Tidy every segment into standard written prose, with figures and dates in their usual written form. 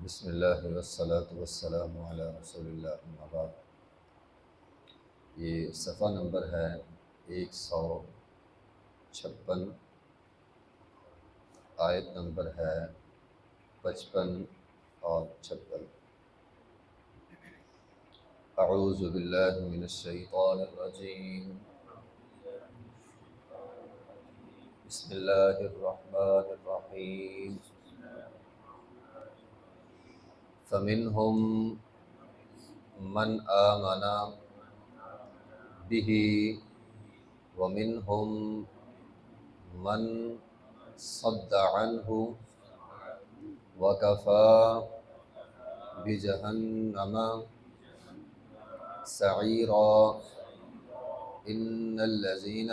بسم اللہ والصلاة والسلام علی رسول اللہ اما بعد۔ یہ صفحہ نمبر ہے 156، آیت نمبر ہے 55 اور 56۔ اعوذ باللہ من الشیطان الرجیم، بسم اللہ الرحمن الرحیم۔ فمنہم من آمن به ومنہم من صد عنہ وکفى بجہنم سعیرا۔ ان الذین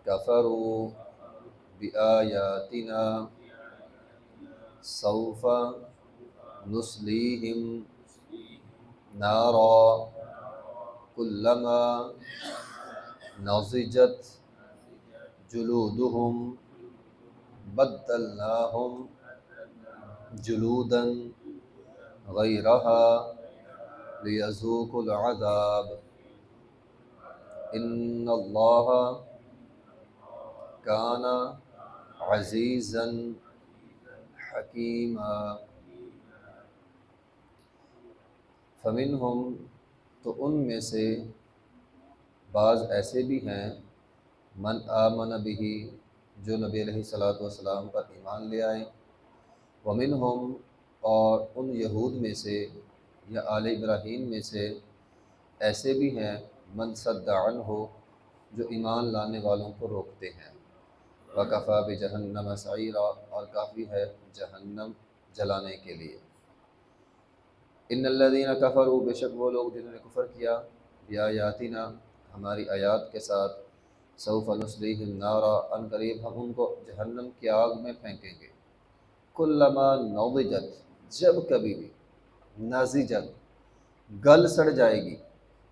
کفروا بآیاتنا سوف نصلیہم نارا کلما نضجت جلودہم بدلناہم جلودا غیرہا لیذوقوا العذاب ان اللہ کان عزیزا حکیما۔ فمنہم، تو ان میں سے بعض ایسے بھی ہیں، من آمن بہ، جو نبی علیہ الصلوۃ والسلام پر ایمان لے آئے، ومنہم، اور ان یہود میں سے یا آل ابراہیم میں سے ایسے بھی ہیں، من صد عنہ، جو ایمان لانے والوں کو روکتے ہیں، وکفیٰ بجہنم سعیرا، اور کافی ہے جہنم جلانے کے لیے۔ ان الذین کفروا، بے شک وہ لوگ جنہوں نے کفر کیا، بآیاتنا، ہماری آیات کے ساتھ، سوف نصلیہم نارا، ان قریب ہم ان کو جہنم کی آگ میں پھینکیں گے، کلما نضجت، جب کبھی بھی، نضجت، گل سڑ جائے گی،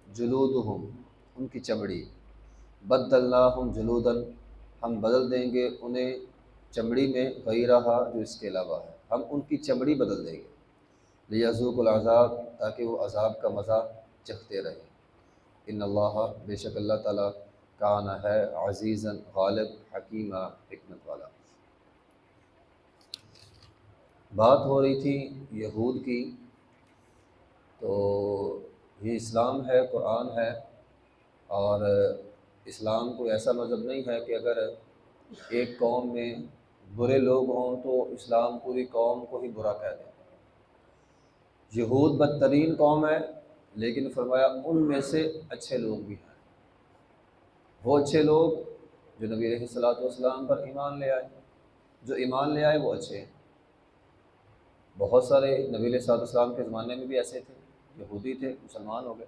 جلودہم، ان کی چمڑی، بدلناہم جلودن، ہم بدل دیں گے انہیں چمڑی میں غیرہا، جو اس کے علاوہ ہے، ہم ان کی چمڑی بدل دیں گے، لیذوقوا العذاب، تاکہ وہ عذاب کا مزہ چکھتے رہیں۔ ان اللہ، بے شک اللہ تعالیٰ، کان ہے عزیزاً، غالب، حکیمہ، حکمت والا۔ بات ہو رہی تھی یہود کی، تو یہ اسلام ہے، قرآن ہے، اور اسلام کوئی ایسا مذہب نہیں ہے کہ اگر ایک قوم میں برے لوگ ہوں تو اسلام پوری قوم کو ہی برا کہہ دے۔ یہود بدترین قوم ہے، لیکن فرمایا ان میں سے اچھے لوگ بھی ہیں، وہ اچھے لوگ جو نبی علیہ الصلوۃ والسلام پر ایمان لے آئے، جو ایمان لے آئے وہ اچھے ہیں۔ بہت سارے نبی علیہ الصلوۃ والسلام کے زمانے میں بھی ایسے تھے، یہودی تھے، مسلمان ہو گئے۔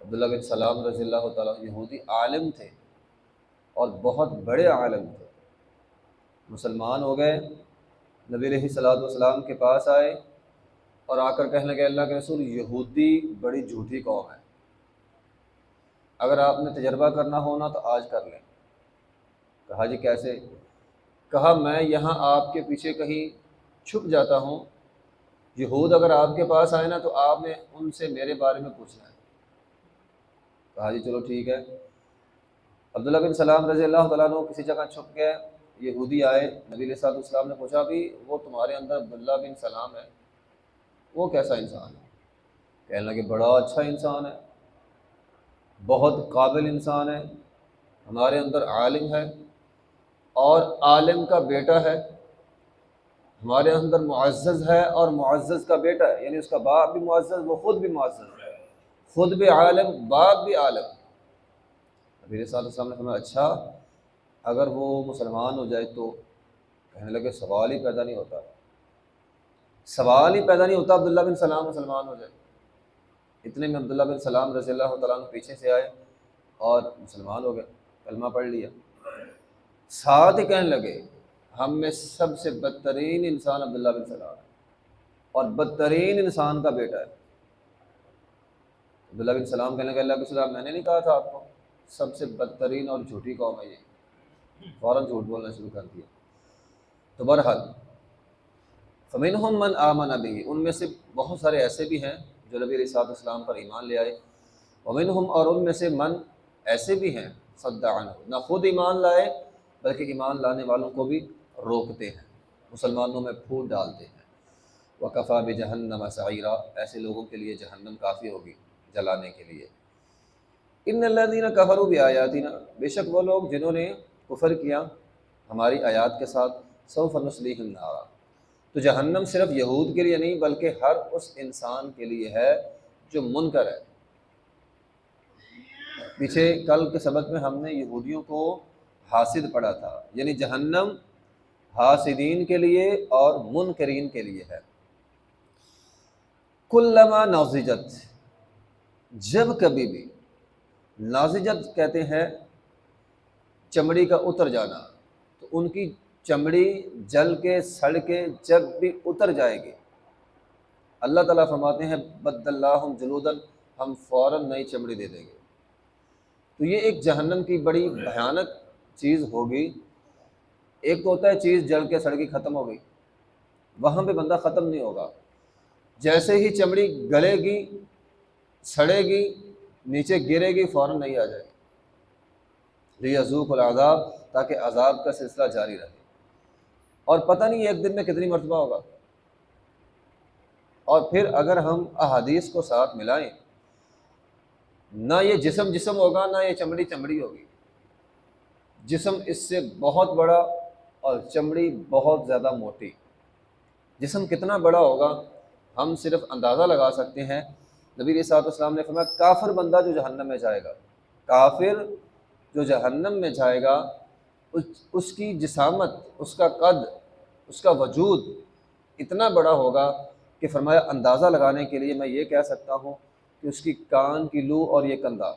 عبداللہ بن سلام رضی اللہ تعالیٰ، یہودی عالم تھے اور بہت بڑے عالم تھے، مسلمان ہو گئے، نبی علیہ الصلوۃ والسلام کے پاس آئے اور آ کر کہنے لگے، اللہ کے رسول، یہودی بڑی جھوٹی قوم ہے، اگر آپ نے تجربہ کرنا ہونا تو آج کر لیں۔ کہا جی کیسے؟ کہا میں یہاں آپ کے پیچھے کہیں چھپ جاتا ہوں، یہود اگر آپ کے پاس آئے نا تو آپ نے ان سے میرے بارے میں پوچھنا ہے۔ کہا جی چلو ٹھیک ہے۔ عبداللہ بن سلام رضی اللہ تعالیٰ عنہ کسی جگہ چھپ گئے، یہودی آئے، نبی علیہ الصلوۃ والسلام نے پوچھا بھی وہ تمہارے اندر عبداللہ بن سلام ہے، وہ کیسا انسان ہے؟ کہنے لگے بڑا اچھا انسان ہے، بہت قابل انسان ہے، ہمارے اندر عالم ہے اور عالم کا بیٹا ہے، ہمارے اندر معزز ہے اور معزز کا بیٹا ہے، یعنی اس کا باپ بھی معزز، وہ خود بھی معزز ہے، خود بھی عالم، باپ بھی عالم۔ نبی علیہ السلام نے فرمایا اچھا، اگر وہ مسلمان ہو جائے تو؟ کہنے لگے سوال ہی پیدا نہیں ہوتا، سوال ہی پیدا نہیں ہوتا عبداللہ بن سلام مسلمان ہو جائے۔ اتنے میں عبداللہ بن سلام رضی اللہ تعالیٰ عنہ پیچھے سے آئے اور مسلمان ہو گئے، کلمہ پڑھ لیا، ساتھ ہی کہنے لگے ہم میں سب سے بدترین انسان عبداللہ بن سلام ہے اور بدترین انسان کا بیٹا ہے۔ عبداللہ بن سلام کہنے لگے اللہ کے رسول، میں نے نہیں کہا تھا آپ کو سب سے بدترین اور جھوٹی قوم ہے یہ؟ فوراً جھوٹ بولنا شروع کر دیا۔ تو بہرحال فمنہم من آمن بہ، ان میں سے بہت سارے ایسے بھی ہیں جو نبی علیہ الصلوۃ والسلام پر ایمان لے آئے، ومنہم، اور ان میں سے من ایسے بھی ہیں صد عنہ، نہ خود ایمان لائے بلکہ ایمان لانے والوں کو بھی روکتے ہیں، مسلمانوں میں پھوٹ ڈالتے ہیں۔ وکفیٰ بجہنم سعیرا، ایسے لوگوں کے لیے جہنم کافی ہوگی جلانے کے لیے۔ ان الذین کفروا بآیاتنا، بے شک وہ لوگ جنہوں نے کفر کیا ہماری آیات کے ساتھ، سوف نصلیہم نارا، تو جہنم صرف یہود کے لیے نہیں بلکہ ہر اس انسان کے لیے ہے جو منکر ہے۔ پیچھے کل کے سبق میں ہم نے یہودیوں کو حاسد پڑھا تھا، یعنی جہنم حاسدین کے لیے اور منکرین کے لیے ہے۔ کلما نضجت، جب کبھی بھی، ناضجت کہتے ہیں چمڑی کا اتر جانا، تو ان کی چمڑی جل کے سڑ کے جب بھی اتر جائے گی، اللہ تعالیٰ فرماتے ہیں بدلناہم جلودا، ہم فوراً نئی چمڑی دے دیں گے۔ تو یہ ایک جہنم کی بڑی بھیانک چیز ہوگی۔ ایک تو ہوتا ہے چیز جل کے سڑ کے ختم ہو گئی، وہاں پہ بندہ ختم نہیں ہوگا، جیسے ہی چمڑی گلے گی، سڑے گی، نیچے گرے گی، فوراً نہیں آ جائے گی، لیذوق العذاب، تاکہ عذاب کا سلسلہ جاری رہے، اور پتہ نہیں ایک دن میں کتنی مرتبہ ہوگا۔ اور پھر اگر ہم احادیث کو ساتھ ملائیں، نہ یہ جسم جسم ہوگا، نہ یہ چمڑی چمڑی ہوگی، جسم اس سے بہت بڑا اور چمڑی بہت زیادہ موٹی۔ جسم کتنا بڑا ہوگا ہم صرف اندازہ لگا سکتے ہیں۔ نبی علیہ الصلوۃ والسلام نے فرمایا کافر بندہ جو جہنم میں جائے گا، کافر جو جہنم میں جائے گا، اس کی جسامت، اس کا قد، اس کا وجود اتنا بڑا ہوگا کہ فرمایا اندازہ لگانے کے لیے میں یہ کہہ سکتا ہوں کہ اس کی کان کی لو اور یہ کندھا،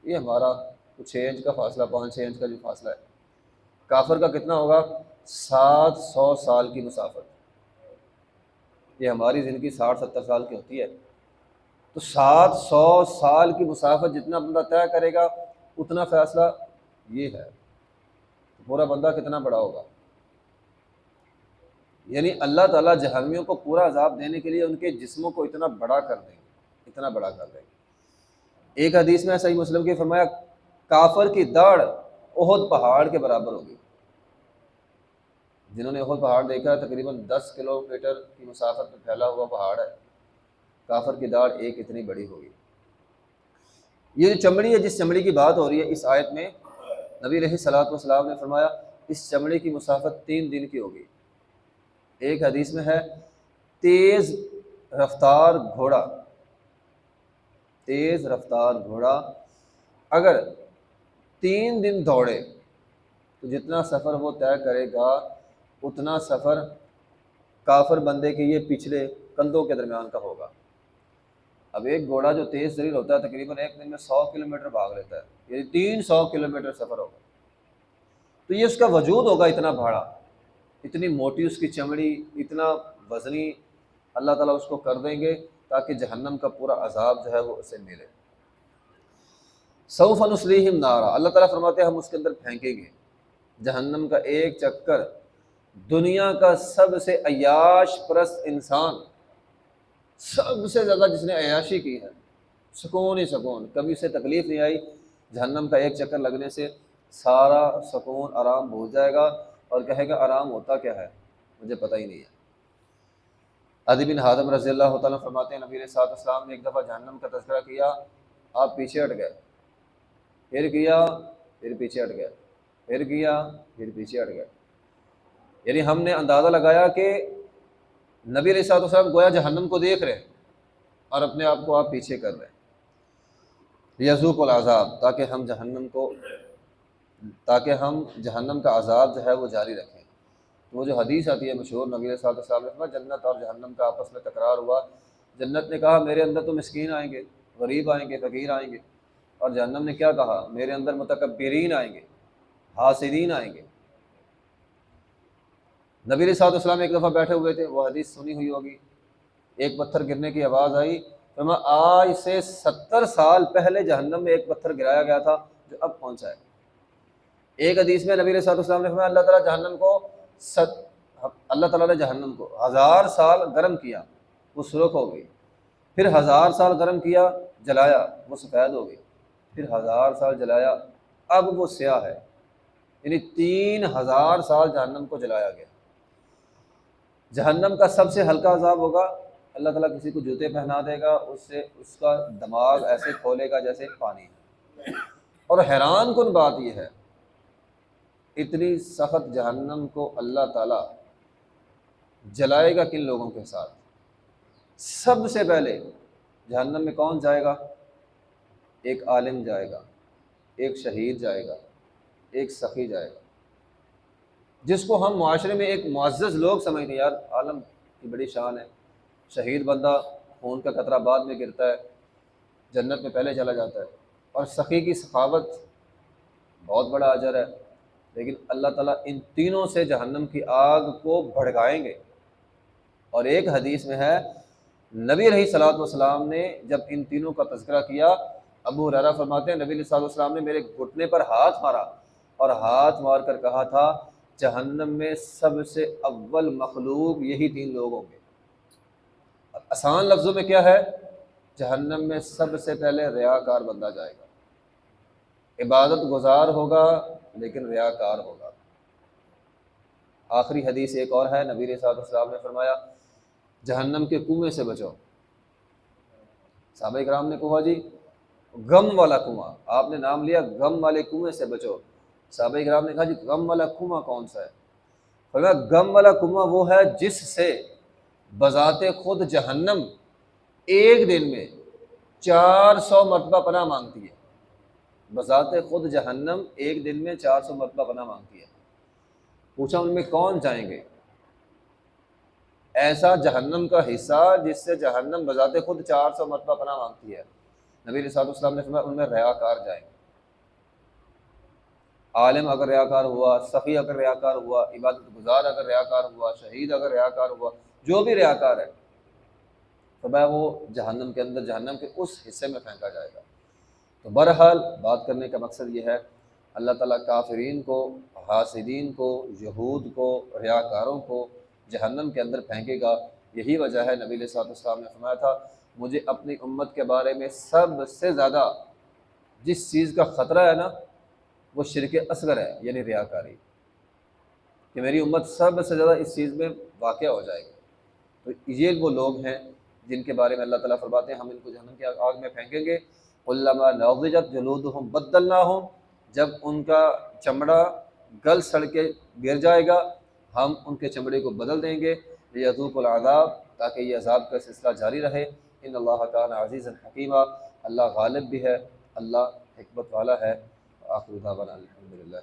یہ ہمارا 6 انچ کا فاصلہ، 5-6 انچ کا جو فاصلہ ہے، کافر کا کتنا ہوگا؟ 700 سال کی مسافت۔ یہ ہماری زندگی 60-70 سال کی ہوتی ہے، تو 700 سال کی مسافت جتنا بندہ طے کرے گا اتنا فاصلہ یہ ہے، پورا بندہ کتنا بڑا ہوگا۔ یعنی اللہ تعالیٰ جہنمیوں کو پورا عذاب دینے کے لیے ان کے جسموں کو اتنا بڑا کر دیں گے، اتنا بڑا کر دیں گے۔ ایک حدیث میں صحیح مسلم کی فرمایا کافر کی داڑھ احد پہاڑ کے برابر ہوگی۔ جنہوں نے احد پہاڑ دیکھا ہے، تقریباً 10 کلومیٹر کی مسافت میں پھیلا ہوا پہاڑ ہے، کافر کی داڑھ ایک اتنی بڑی ہوگی۔ یہ جو چمڑی ہے، جس چمڑی کی بات ہو رہی ہے اس آیت میں، نبی علیہ الصلوۃ والسلام نے فرمایا اس چمڑی کی مسافت 3 دن کی ہوگی۔ ایک حدیث میں ہے تیز رفتار گھوڑا، تیز رفتار گھوڑا اگر 3 دن دوڑے تو جتنا سفر وہ طے کرے گا اتنا سفر کافر بندے کے یہ پچھلے کندھوں کے درمیان کا ہوگا۔ اب ایک گھوڑا جو تیز ترین ہوتا ہے تقریباً ایک دن میں 100 کلومیٹر بھاگ لیتا ہے، یعنی 300 کلومیٹر سفر ہوگا، تو یہ اس کا وجود ہوگا اتنا بھاڑا، اتنی موٹی اس کی چمڑی، اتنا وزنی، اللہ تعالیٰ اس کو کر دیں گے تاکہ جہنم کا پورا عذاب جو ہے وہ اسے ملے۔ سوف نصلیہم نارا، اللہ تعالیٰ فرماتے ہیں ہم اس کے اندر پھینکیں گے جہنم کا ایک چکر۔ دنیا کا سب سے عیاش پرست انسان، سب سے زیادہ جس نے عیاشی کی ہے، سکون ہی سکون، کبھی اسے تکلیف نہیں آئی، جہنم کا ایک چکر لگنے سے سارا سکون آرام بھول جائے گا اور کہے گا آرام ہوتا کیا ہے مجھے پتہ ہی نہیں ہے۔ عدی بن حاتم رضی اللہ تعالیٰ فرماتے ہیں نبی علیہ الصلوۃ والسلام نے ایک دفعہ جہنم کا تذکرہ کیا، آپ پیچھے ہٹ گئے، پھر کیا، پھر پیچھے ہٹ گئے، پھر کیا، پھر پیچھے ہٹ گئے۔ یعنی ہم نے اندازہ لگایا کہ نبی علیہ الصلوۃ والسلام گویا جہنم کو دیکھ رہے ہیں اور اپنے آپ کو آپ پیچھے کر رہے ہیں، یذوق العذاب، تاکہ ہم جہنم کا عذاب جو ہے وہ جاری رکھیں۔ تو وہ جو حدیث آتی ہے مشہور، نبی علیہ الصلوۃ والسلام نے فرمایا جنت اور جہنم کا آپس میں تکرار ہوا، جنت نے کہا میرے اندر تو مسکین آئیں گے، غریب آئیں گے، فقیر آئیں گے، اور جہنم نے کیا کہا میرے اندر متکبرین آئیں گے، حاسدین آئیں گے۔ نبی علیہ الصلوۃ والسلام ایک دفعہ بیٹھے ہوئے تھے، وہ حدیث سنی ہوئی ہوگی، ایک پتھر گرنے کی آواز آئی، فرمایا آج سے 70 سال پہلے جہنم میں ایک پتھر گرایا گیا تھا جو اب پہنچا ہے۔ ایک حدیث میں نبی علیہ الصلوۃ والسلام نے فرمایا اللہ تعالیٰ جہنم کو اللہ تعالیٰ نے جہنم کو 1000 سال گرم کیا، وہ سرخ ہو گئی، پھر 1000 سال گرم کیا، جلایا، وہ سفید ہو گئی، پھر 1000 سال جلایا، اب وہ سیاہ ہے، یعنی 3000 سال جہنم کو جلایا گیا۔ جہنم کا سب سے ہلکا عذاب ہوگا، اللہ تعالیٰ کسی کو جوتے پہنا دے گا، اس سے اس کا دماغ ایسے کھولے گا جیسے پانی۔ اور حیران کن بات یہ ہے، اتنی سخت جہنم کو اللہ تعالیٰ جلائے گا کن لوگوں کے ساتھ؟ سب سے پہلے جہنم میں کون جائے گا؟ ایک عالم جائے گا، ایک شہید جائے گا، ایک سخی جائے گا، جس کو ہم معاشرے میں ایک معزز لوگ سمجھتے ہیں، یار عالم کی بڑی شان ہے، شہید بندہ خون کا قطرہ بعد میں گرتا ہے، جنت میں پہلے چلا جاتا ہے، اور سخی کی سخاوت بہت بڑا اجر ہے۔ لیکن اللہ تعالیٰ ان تینوں سے جہنم کی آگ کو بھڑکائیں گے۔ اور ایک حدیث میں ہے، نبی علیہ الصلوۃ والسلام نے جب ان تینوں کا تذکرہ کیا، ابو ہریرہ فرماتے ہیں نبی علیہ الصلوۃ والسلام نے میرے گھٹنے پر ہاتھ مارا اور ہاتھ مار کر کہا تھا، جہنم میں سب سے اول مخلوق یہی 3 لوگ ہوں گے۔ آسان لفظوں میں کیا ہے؟ جہنم میں سب سے پہلے ریاکار بندہ جائے گا، عبادت گزار ہوگا لیکن ریاکار ہوگا۔ آخری حدیث ایک اور ہے، نبی صلی اللہ علیہ وسلم نے فرمایا، جہنم کے کنویں سے بچو۔ صحابہ کرام نے کہا جی غم والا کنواں، آپ نے نام لیا، غم والے کنویں سے بچو۔ صحابہ کرام نے کہا جی غم والا کنواں کون سا ہے؟ فرمایا غم والا کنواں وہ ہے جس سے بذات خود جہنم ایک دن میں 400 مرتبہ پناہ مانگتی ہے۔ بذات خود جہنم ایک دن میں 400 مرتبہ پناہ مانگتی ہے۔ پوچھا ان میں کون جائیں گے؟ ایسا جہنم کا حصہ جس سے جہنم بذات خود 400 مرتبہ پناہ مانگتی ہے۔ نبی علیہ الصلوۃ والسلام نے فرمایا ان میں ریاکار جائیں گے۔ عالم اگر ریاکار ہوا، سخی اگر ریاکار ہوا، عبادت گزار اگر ریاکار ہوا، شہید اگر ریاکار ہوا، جو بھی ریاکار ہے، فرمایا وہ جہنم کے اندر، جہنم کے اس حصے میں پھینکا جائے گا۔ تو بہرحال بات کرنے کا مقصد یہ ہے، اللہ تعالیٰ کافرین کو، حاسدین کو، یہود کو، ریاکاروں کو جہنم کے اندر پھینکے گا۔ یہی وجہ ہے نبی علیہ الصلوۃ والسلام نے فرمایا تھا، مجھے اپنی امت کے بارے میں سب سے زیادہ جس چیز کا خطرہ ہے نا، وہ شرک اصغر ہے، یعنی ریاکاری، کہ میری امت سب سے زیادہ اس چیز میں واقع ہو جائے گی۔ تو یہ وہ لوگ ہیں جن کے بارے میں اللہ تعالیٰ فرماتے ہیں ہم ان کو جہنم کی آگ میں پھینکیں گے۔ کلما نضجت جلودہم بدلناہم، جب ان کا چمڑا گل سڑ کے گر جائے گا، ہم ان کے چمڑے کو بدل دیں گے، لیذوقوا العذاب، تاکہ یہ عذاب کا سلسلہ جاری رہے۔ ان اللہ کان عزیزا حکیما، اللہ غالب بھی ہے، اللہ حکمت والا ہے۔ آخر دعوانا الحمدللہ۔